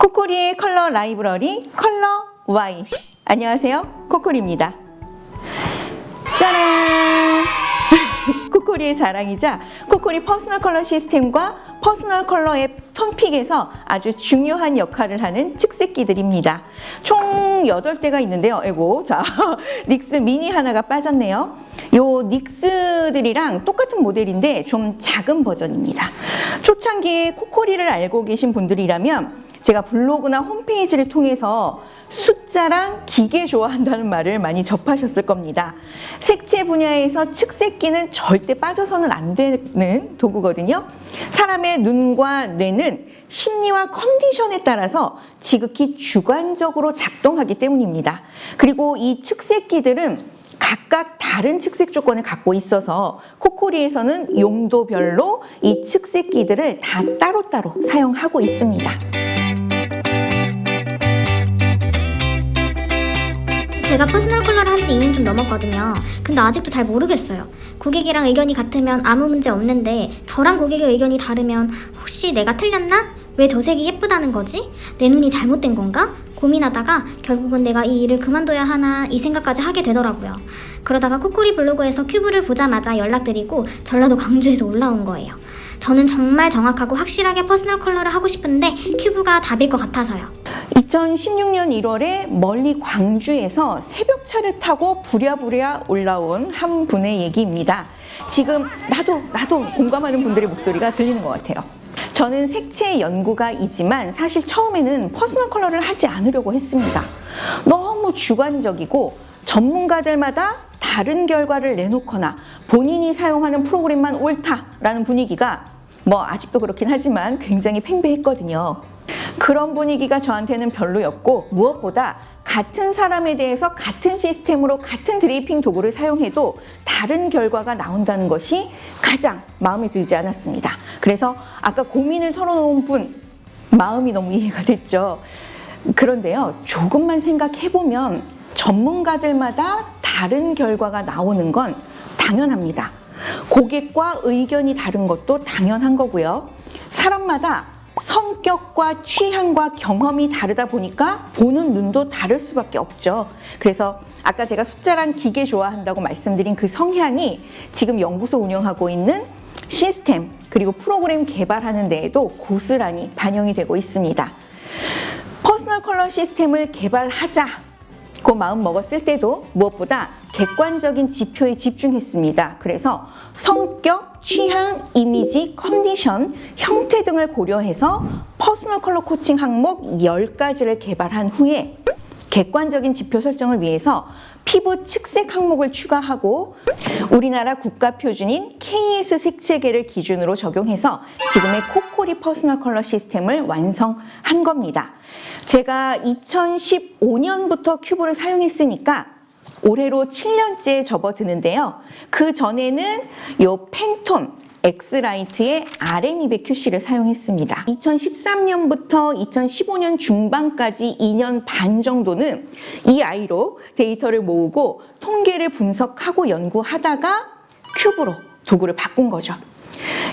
코코리의 컬러 라이브러리 컬러 Y. 안녕하세요, 코코리입니다. 짜란! 코코리의 자랑이자 코코리 퍼스널 컬러 시스템과 퍼스널 컬러 앱 톤픽에서 아주 중요한 역할을 하는 측색기들입니다. 총 8대가 있는데요. 아이고, 자, 닉스 미니 하나가 빠졌네요. 요 닉스들이랑 똑같은 모델인데 좀 작은 버전입니다. 초창기에 코코리를 알고 계신 분들이라면 제가 블로그나 홈페이지를 통해서 숫자랑 기계 좋아한다는 말을 많이 접하셨을 겁니다. 색채 분야에서 측색기는 절대 빠져서는 안 되는 도구거든요. 사람의 눈과 뇌는 심리와 컨디션에 따라서 지극히 주관적으로 작동하기 때문입니다. 그리고 이 측색기들은 각각 다른 측색 조건을 갖고 있어서 코코리에서는 용도별로 이 측색기들을 다 따로따로 사용하고 있습니다. 제가 퍼스널 컬러를 한 지 2년 좀 넘었거든요. 근데 아직도 잘 모르겠어요. 고객이랑 의견이 같으면 아무 문제 없는데 저랑 고객의 의견이 다르면 혹시 내가 틀렸나? 왜 저 색이 예쁘다는 거지? 내 눈이 잘못된 건가? 고민하다가 결국은 내가 이 일을 그만둬야 하나 이 생각까지 하게 되더라고요. 그러다가 코코리 블로그에서 큐브를 보자마자 연락드리고 전라도 광주에서 올라온 거예요. 저는 정말 정확하고 확실하게 퍼스널 컬러를 하고 싶은데 큐브가 답일 것 같아서요. 2016년 1월에 멀리 광주에서 새벽차를 타고 부랴부랴 올라온 한 분의 얘기입니다. 지금 나도 공감하는 분들의 목소리가 들리는 것 같아요. 저는 색채 연구가이지만 사실 처음에는 퍼스널 컬러를 하지 않으려고 했습니다. 너무 주관적이고 전문가들마다 다른 결과를 내놓거나 본인이 사용하는 프로그램만 옳다라는 분위기가 아직도 그렇긴 하지만 굉장히 팽배했거든요. 그런 분위기가 저한테는 별로였고 무엇보다 같은 사람에 대해서 같은 시스템으로 같은 드레이핑 도구를 사용해도 다른 결과가 나온다는 것이 가장 마음에 들지 않았습니다. 그래서 아까 고민을 털어놓은 분 마음이 너무 이해가 됐죠. 그런데요, 조금만 생각해보면 전문가들마다 다른 결과가 나오는 건 당연합니다. 고객과 의견이 다른 것도 당연한 거고요. 사람마다 성격과 취향과 경험이 다르다 보니까 보는 눈도 다를 수밖에 없죠. 그래서 아까 제가 숫자랑 기계 좋아한다고 말씀드린 그 성향이 지금 연구소 운영하고 있는 시스템 그리고 프로그램 개발하는 데에도 고스란히 반영이 되고 있습니다. 퍼스널 컬러 시스템을 개발하자 그 마음 먹었을 때도 무엇보다 객관적인 지표에 집중했습니다. 그래서 성격, 취향, 이미지, 컨디션, 형태 등을 고려해서 퍼스널 컬러 코칭 항목 10가지를 개발한 후에 객관적인 지표 설정을 위해서 피부 측색 항목을 추가하고 우리나라 국가 표준인 KS 색채계를 기준으로 적용해서 지금의 코코리 퍼스널 컬러 시스템을 완성한 겁니다. 제가 2015년부터 큐브를 사용했으니까 올해로 7년째 접어드는데요. 그 전에는 요 팬톤 엑스라이트의 RM200QC를 사용했습니다. 2013년부터 2015년 중반까지 2년 반 정도는 이 아이로 데이터를 모으고 통계를 분석하고 연구하다가 큐브로 도구를 바꾼 거죠.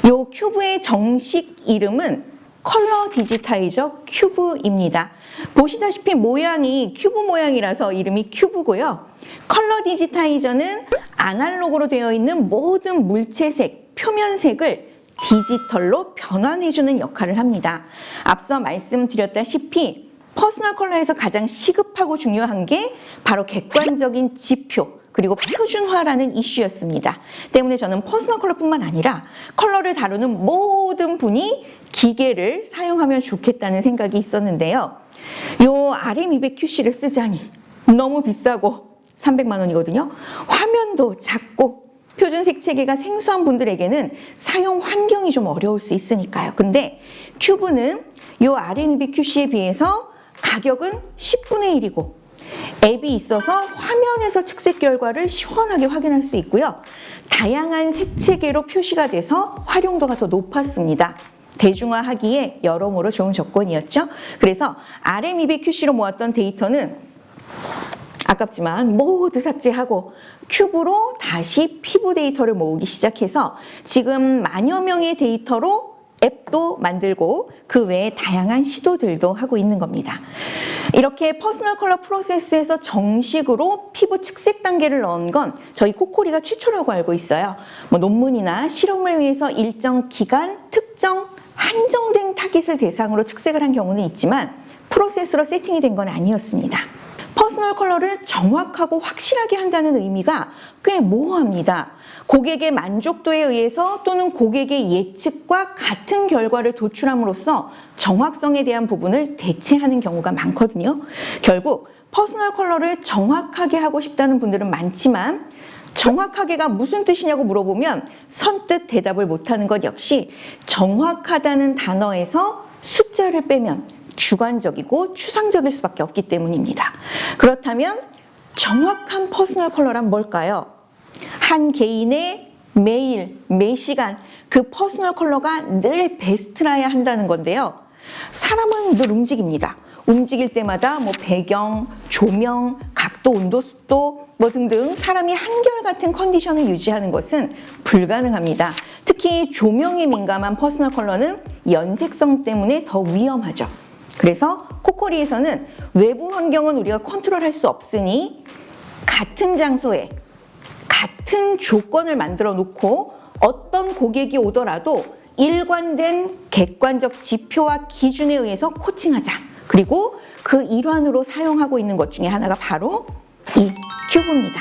요 큐브의 정식 이름은 컬러 디지타이저 큐브입니다. 보시다시피 모양이 큐브 모양이라서 이름이 큐브고요. 컬러 디지타이저는 아날로그로 되어 있는 모든 물체색, 표면색을 디지털로 변환해주는 역할을 합니다. 앞서 말씀드렸다시피 퍼스널 컬러에서 가장 시급하고 중요한 게 바로 객관적인 지표 그리고 표준화라는 이슈였습니다. 때문에 저는 퍼스널 컬러뿐만 아니라 컬러를 다루는 모든 분이 기계를 사용하면 좋겠다는 생각이 있었는데요. 요 RM200QC를 쓰자니 너무 비싸고 300만 원이거든요. 화면도 작고 표준 색채계가 생소한 분들에게는 사용 환경이 좀 어려울 수 있으니까요. 근데 큐브는 요 RM200QC에 비해서 가격은 10분의 1이고 앱이 있어서 화면에서 측색 결과를 시원하게 확인할 수 있고요. 다양한 색채계로 표시가 돼서 활용도가 더 높았습니다. 대중화하기에 여러모로 좋은 조건이었죠. 그래서 RM200QC로 모았던 데이터는 아깝지만 모두 삭제하고 큐브로 다시 피부 데이터를 모으기 시작해서 지금 만여 명의 데이터로 앱도 만들고 그 외에 다양한 시도들도 하고 있는 겁니다. 이렇게 퍼스널 컬러 프로세스에서 정식으로 피부 측색 단계를 넣은 건 저희 코코리가 최초라고 알고 있어요. 논문이나 실험을 위해서 일정 기간 특정 한정된 타깃을 대상으로 측색을 한 경우는 있지만 프로세스로 세팅이 된 건 아니었습니다. 퍼스널 컬러를 정확하고 확실하게 한다는 의미가 꽤 모호합니다. 고객의 만족도에 의해서 또는 고객의 예측과 같은 결과를 도출함으로써 정확성에 대한 부분을 대체하는 경우가 많거든요. 결국 퍼스널 컬러를 정확하게 하고 싶다는 분들은 많지만 정확하게가 무슨 뜻이냐고 물어보면 선뜻 대답을 못하는 것 역시 정확하다는 단어에서 숫자를 빼면 주관적이고 추상적일 수밖에 없기 때문입니다. 그렇다면 정확한 퍼스널 컬러란 뭘까요? 한 개인의 매일, 매 시간 그 퍼스널 컬러가 늘 베스트라야 한다는 건데요. 사람은 늘 움직입니다. 움직일 때마다 배경, 조명, 각도, 온도, 습도 등등 사람이 한결같은 컨디션을 유지하는 것은 불가능합니다. 특히 조명에 민감한 퍼스널 컬러는 연색성 때문에 더 위험하죠. 그래서 코코리에서는 외부 환경은 우리가 컨트롤할 수 없으니 같은 장소에 같은 조건을 만들어 놓고 어떤 고객이 오더라도 일관된 객관적 지표와 기준에 의해서 코칭하자. 그리고 그 일환으로 사용하고 있는 것 중에 하나가 바로 이 큐브입니다.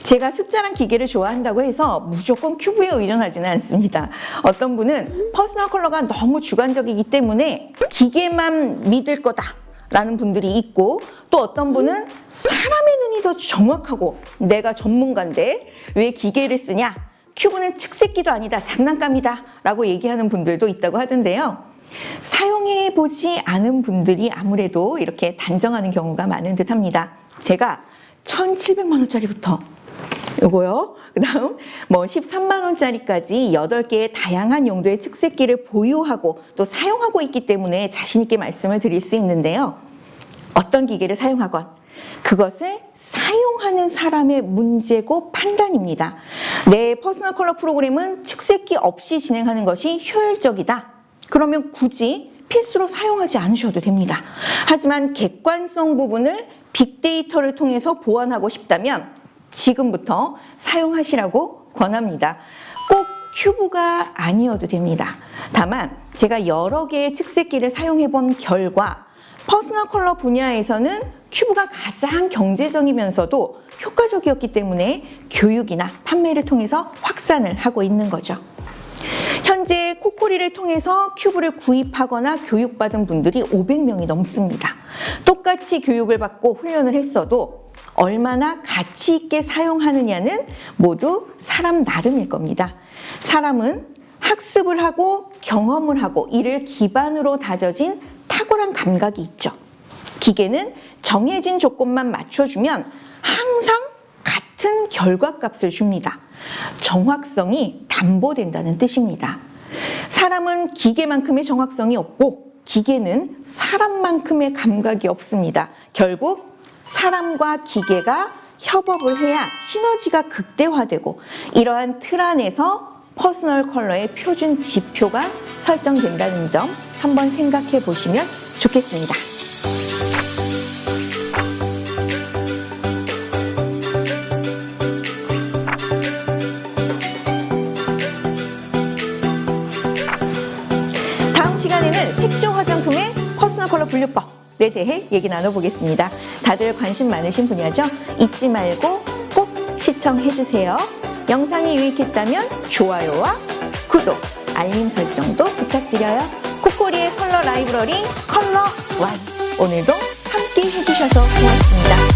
제가 숫자랑 기계를 좋아한다고 해서 무조건 큐브에 의존하지는 않습니다. 어떤 분은 퍼스널 컬러가 너무 주관적이기 때문에 기계만 믿을 거다 라는 분들이 있고, 또 어떤 분은 사람의 눈이 더 정확하고 내가 전문가인데 왜 기계를 쓰냐, 큐브는 측색기도 아니다, 장난감이다 라고 얘기하는 분들도 있다고 하던데요. 사용해보지 않은 분들이 아무래도 이렇게 단정하는 경우가 많은 듯 합니다. 제가 1,700만 원짜리부터 요거요, 그 다음 13만 원짜리까지 8개의 다양한 용도의 측색기를 보유하고 또 사용하고 있기 때문에 자신 있게 말씀을 드릴 수 있는데요. 어떤 기계를 사용하건 그것을 사용하는 사람의 문제고 판단입니다. 내 퍼스널 컬러 프로그램은 측색기 없이 진행하는 것이 효율적이다. 그러면 굳이 필수로 사용하지 않으셔도 됩니다. 하지만 객관성 부분을 빅데이터를 통해서 보완하고 싶다면 지금부터 사용하시라고 권합니다. 꼭 큐브가 아니어도 됩니다. 다만 제가 여러 개의 측색기를 사용해 본 결과 퍼스널 컬러 분야에서는 큐브가 가장 경제적이면서도 효과적이었기 때문에 교육이나 판매를 통해서 확산을 하고 있는 거죠. 현재 코코리를 통해서 큐브를 구입하거나 교육받은 분들이 500명이 넘습니다. 똑같이 교육을 받고 훈련을 했어도 얼마나 가치 있게 사용하느냐는 모두 사람 나름일 겁니다. 사람은 학습을 하고 경험을 하고 이를 기반으로 다져진 탁월한 감각이 있죠. 기계는 정해진 조건만 맞춰주면 항상 같은 결과값을 줍니다. 정확성이 담보된다는 뜻입니다. 사람은 기계만큼의 정확성이 없고 기계는 사람만큼의 감각이 없습니다. 결국 사람과 기계가 협업을 해야 시너지가 극대화되고 이러한 틀 안에서 퍼스널 컬러의 표준 지표가 설정된다는 점 한번 생각해 보시면 좋겠습니다. 다음 시간에는 색조 화장품의 퍼스널 컬러 분류법에 대해 얘기 나눠보겠습니다. 다들 관심 많으신 분야죠? 잊지 말고 꼭 시청해주세요. 영상이 유익했다면 좋아요와 구독, 알림 설정도 부탁드려요. 코코리의 컬러 라이브러리 컬러 1, 오늘도 함께 해주셔서 고맙습니다.